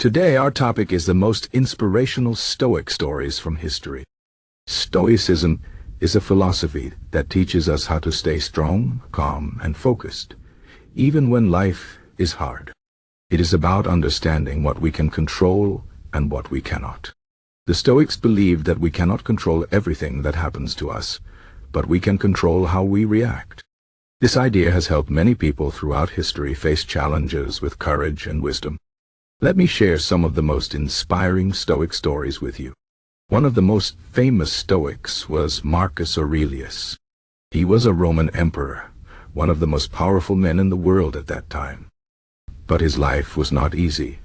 Today our topic is the most inspirational Stoic stories from history. Stoicism is a philosophy that teaches us how to stay strong, calm, and focused, even when life is hard. It is about understanding what we can control and what we cannot. The Stoics believed that we cannot control everything that happens to us, but we can control how we react. This idea has helped many people throughout history face challenges with courage and wisdom. Let me share some of the most inspiring Stoic stories with you. One of the most famous Stoics was Marcus Aurelius. He was a Roman emperor, one of the most powerful men in the world at that time. But his life was not easy.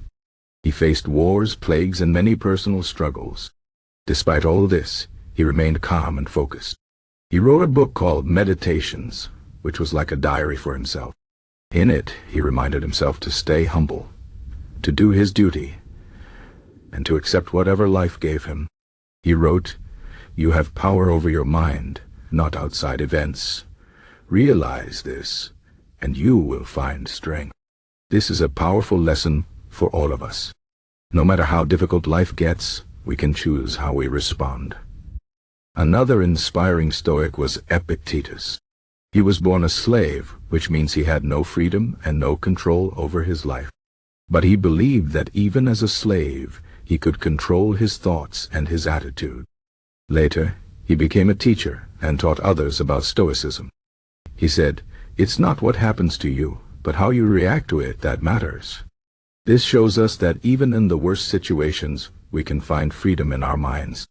He faced wars, plagues, and many personal struggles. Despite all this, he remained calm and focused. He wrote a book called Meditations, which was like a diary for himself. In it, he reminded himself to stay humble, to do his duty, and to accept whatever life gave him. He wrote, "You have power over your mind, not outside events. Realize this, and you will find strength." This is a powerful lesson for all of us. No matter how difficult life gets, we can choose how we respond. Another inspiring Stoic was Epictetus. He was born a slave, which means he had no freedom and no control over his life. But he believed that even as a slave, he could control his thoughts and his attitude. Later, he became a teacher and taught others about Stoicism. He said, "It's not what happens to you, but how you react to it that matters." This shows us that even in the worst situations, we can find freedom in our minds.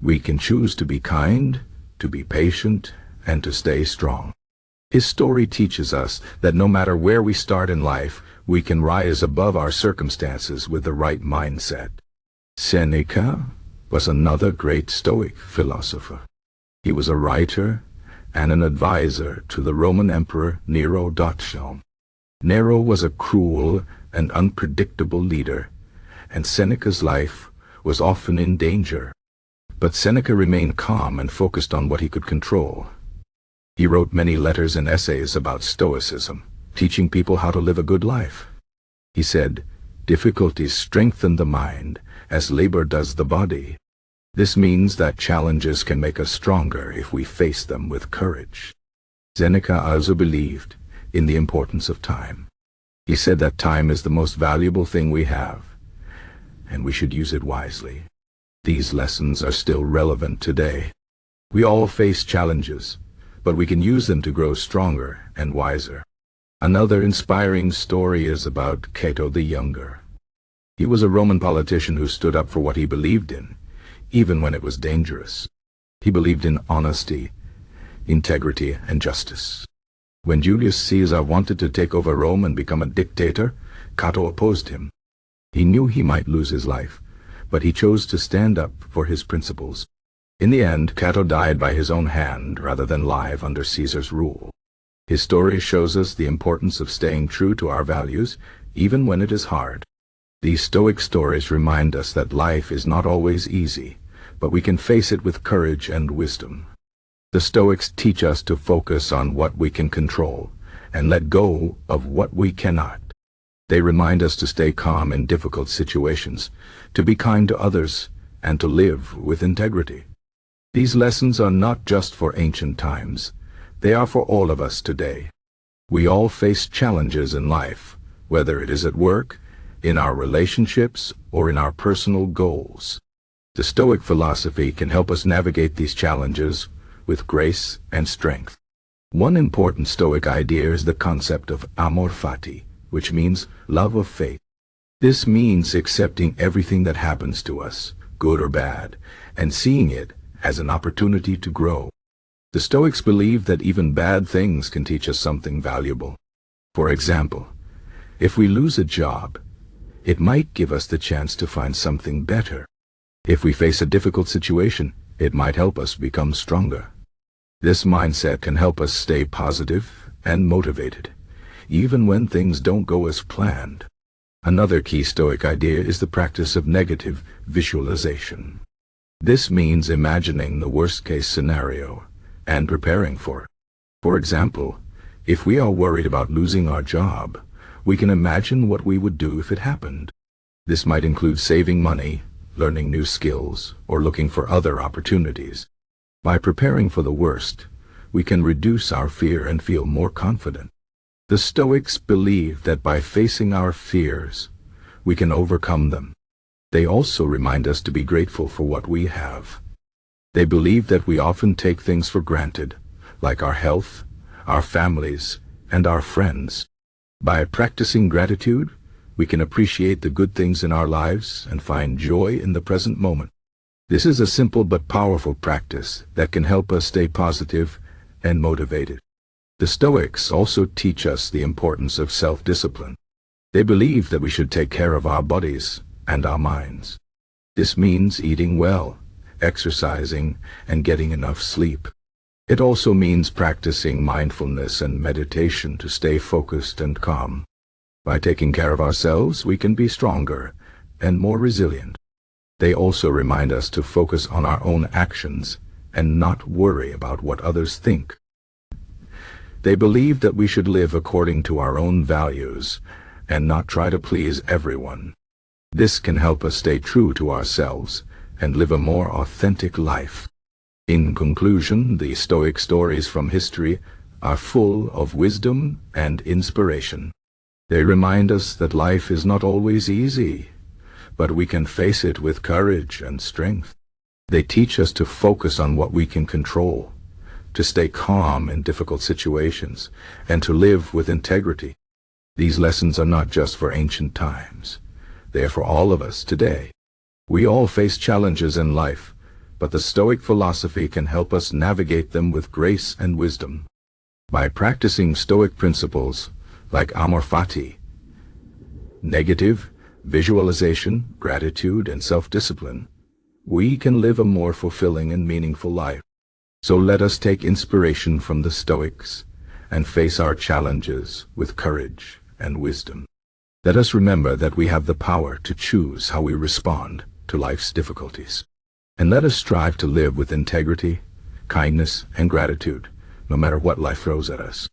We can choose to be kind, to be patient, and to stay strong. His story teaches us that no matter where we start in life, we can rise above our circumstances with the right mindset. Seneca was another great Stoic philosopher. He was a writer and an advisor to the Roman Emperor Nero. Nero was a cruel and unpredictable leader, and Seneca's life was often in danger. But Seneca remained calm and focused on what he could control. He wrote many letters and essays about Stoicism, teaching people how to live a good life. He said, "Difficulties strengthen the mind, as labor does the body." This means that challenges can make us stronger if we face them with courage. Seneca also believed in the importance of time. He said that time is the most valuable thing we have, and we should use it wisely. These lessons are still relevant today. We all face challenges, but we can use them to grow stronger and wiser. Another inspiring story is about Cato the Younger. He was a Roman politician who stood up for what he believed in, even when it was dangerous. He believed in honesty, integrity, and justice. When Julius Caesar wanted to take over Rome and become a dictator, Cato opposed him. He knew he might lose his life, but he chose to stand up for his principles. In the end, Cato died by his own hand rather than live under Caesar's rule. His story shows us the importance of staying true to our values, even when it is hard. These Stoic stories remind us that life is not always easy, but we can face it with courage and wisdom. The Stoics teach us to focus on what we can control and let go of what we cannot. They remind us to stay calm in difficult situations, to be kind to others, and to live with integrity. These lessons are not just for ancient times. They are for all of us today. We all face challenges in life, whether it is at work, in our relationships, or in our personal goals. The Stoic philosophy can help us navigate these challenges with grace and strength. One important Stoic idea is the concept of Amor Fati, which means love of fate. This means accepting everything that happens to us, good or bad, and seeing it as an opportunity to grow. The Stoics believe that even bad things can teach us something valuable. For example, if we lose a job, it might give us the chance to find something better. If we face a difficult situation, it might help us become stronger. This mindset can help us stay positive and motivated, even when things don't go as planned. Another key Stoic idea is the practice of negative visualization. This means imagining the worst-case scenario and preparing for it. For example, if we are worried about losing our job, we can imagine what we would do if it happened. This might include saving money, learning new skills, or looking for other opportunities. By preparing for the worst, we can reduce our fear and feel more confident. The Stoics believe that by facing our fears, we can overcome them. They also remind us to be grateful for what we have. They believe that we often take things for granted, like our health, our families, and our friends. By practicing gratitude, we can appreciate the good things in our lives and find joy in the present moment. This is a simple but powerful practice that can help us stay positive and motivated. The Stoics also teach us the importance of self-discipline. They believe that we should take care of our bodies and our minds. This means eating well, exercising, and getting enough sleep. It also means practicing mindfulness and meditation to stay focused and calm. By taking care of ourselves, we can be stronger and more resilient. They also remind us to focus on our own actions and not worry about what others think. They believe that we should live according to our own values and not try to please everyone. This can help us stay true to ourselves and live a more authentic life. In conclusion, the Stoic stories from history are full of wisdom and inspiration. They remind us that life is not always easy, but we can face it with courage and strength. They teach us to focus on what we can control, to stay calm in difficult situations, and to live with integrity. These lessons are not just for ancient times. They are for all of us today. We all face challenges in life, but the Stoic philosophy can help us navigate them with grace and wisdom. By practicing Stoic principles like Amor Fati, negative, visualization, gratitude, and self-discipline, we can live a more fulfilling and meaningful life. So let us take inspiration from the Stoics and face our challenges with courage and wisdom. Let us remember that we have the power to choose how we respond to life's difficulties. And let us strive to live with integrity, kindness, and gratitude, no matter what life throws at us.